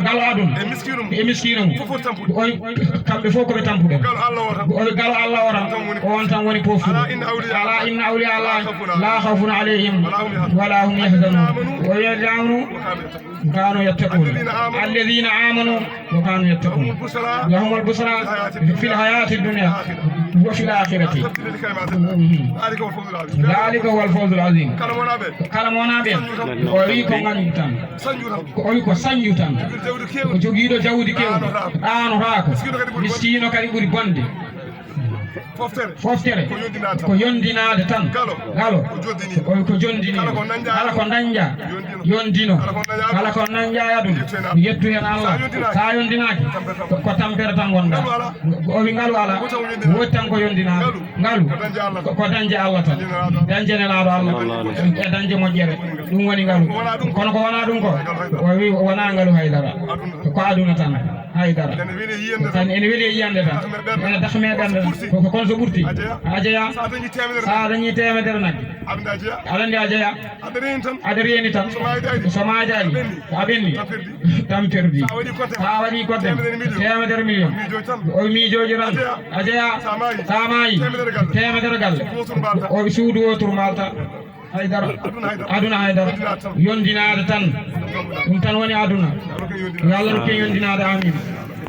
galo aduna e miskinum oy kamɓe fof koɓe tampuɗen galo Allah ora on tan woni pofuɗo ala inna awliya Allah la khawfun alayhim wala hum yahzanun wa yad'unu كانوا يتقون الذين آمنوا وكانوا يتقون لهم البشرى في الحياة الدنيا وفي الآخرة ذلك هو الفوز العظيم كلامنا بين ويكو غنيتان ويكو سانيوتان وجوغيدو جاودي كيو آنو راكو مسكينو كاري بوري بوندي foftere ko yondinade tan galo ko jondini kala ko dañja yondino kala ko dañja yadum yettu hen Allah sa yondinaki ko tampere tan gonda o wi ngalu ala wottan ko yondinade ngalu ko dañje Allah tan dañje nelaado Allah e dañje mojjere dum woni ngalu kono ko wana dum ko o wi wana ngalu haydara ko aduna tan haydara tan ene weli yiyande tan ene dakhme bende ko kon so burti ajeya sa dañi temedere nak alande ajeya adareni tan so maajani abenni tam perdi sa wadi ko dem temedere million o miijoji ran ajeya samayi temedere galle o suudu o tur malta haydara aduna haydara yondinade tan dum tan woni aduna yalla ko yondinade amin